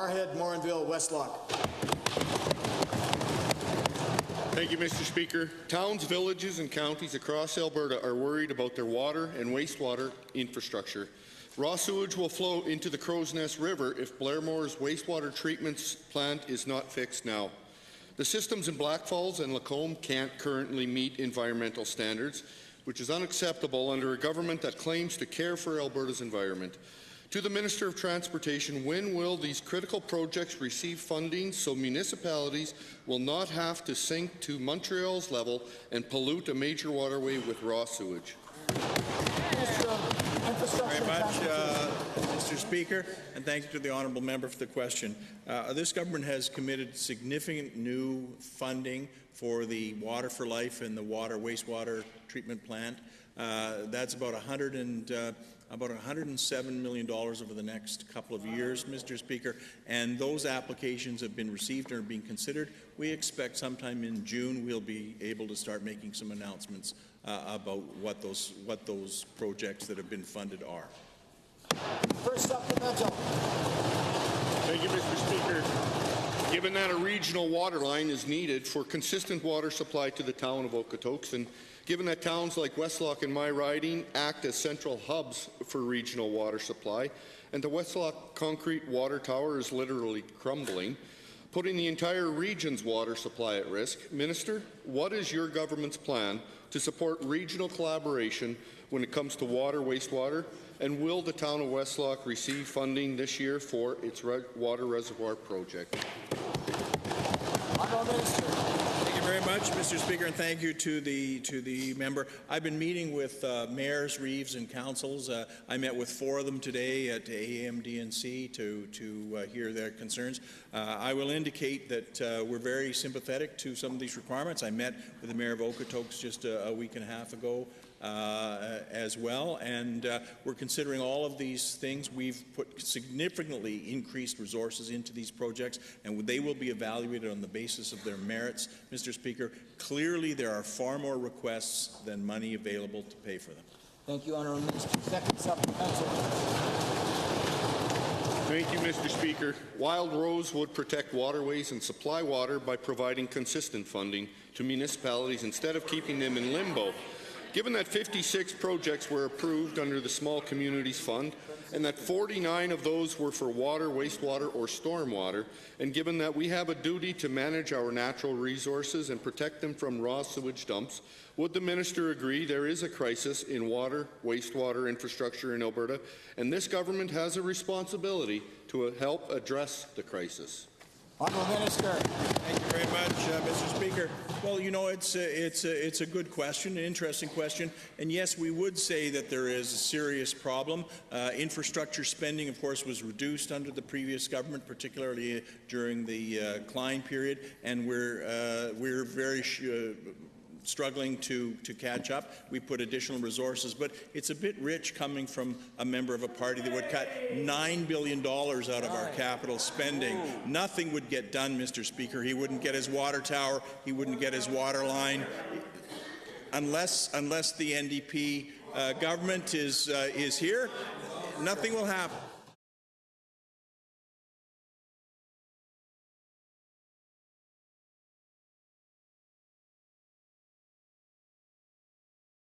Barrhead-Morinville-Westlock. Thank you, Mr. Speaker. Towns, villages and counties across Alberta are worried about their water and wastewater infrastructure. Raw sewage will flow into the Crow's Nest River if Blairmore's wastewater treatment plant is not fixed now. The systems in Black Falls and Lacombe can't currently meet environmental standards, which is unacceptable under a government that claims to care for Alberta's environment. To the Minister of Transportation, when will these critical projects receive funding so municipalities will not have to sink to Montreal's level and pollute a major waterway with raw sewage? Very much, Mr. Speaker, and thank you to the honourable member for the question. This government has committed significant new funding for the Water for Life and the wastewater treatment plant. That's about $107 million over the next couple of years, Mr. Speaker, and those applications have been received and are being considered. We expect sometime in June we'll be able to start making some announcements about what those projects that have been funded are. First supplemental. Thank you, Mr. Speaker. Given that a regional water line is needed for consistent water supply to the town of Okotoks, and given that towns like Westlock and my riding act as central hubs for regional water supply, and the Westlock concrete water tower is literally crumbling, putting the entire region's water supply at risk, Minister, what is your government's plan to support regional collaboration when it comes to water, wastewater, and will the town of Westlock receive funding this year for its water reservoir project? Honourable Minister. Thank you very much, Mr. Speaker, and thank you to the member. I've been meeting with mayors, reeves, and councils. I met with 4 of them today at AMDNC to hear their concerns. I will indicate that we're very sympathetic to some of these requirements. I met with the mayor of Okotoks just a week and a half ago as well, and we're considering all of these things. We've put significantly increased resources into these projects, and they will be evaluated on the basis of their merits. Mr. Speaker, clearly there are far more requests than money available to pay for them. Thank you, Honourable Minister. Second supplemental. Thank you, Mr. Speaker. Wildrose would protect waterways and supply water by providing consistent funding to municipalities instead of keeping them in limbo. Given that 56 projects were approved under the Small Communities Fund and that 49 of those were for water, wastewater or stormwater, and given that we have a duty to manage our natural resources and protect them from raw sewage dumps, would the minister agree there is a crisis in water, wastewater infrastructure in Alberta, and this government has a responsibility to help address the crisis? Honourable Minister. Thank you very much, Mr. Speaker. Well, you know, it's a good question, an interesting question, and yes, we would say that there is a serious problem. Infrastructure spending, of course, was reduced under the previous government, particularly during the Klein period, and we're very struggling to catch up. We put additional resources, but it's a bit rich coming from a member of a party that would cut $9 billion out of our capital spending. Nothing would get done, Mr. Speaker. He wouldn't get his water tower. He wouldn't get his water line. Unless the NDP government is here, nothing will happen.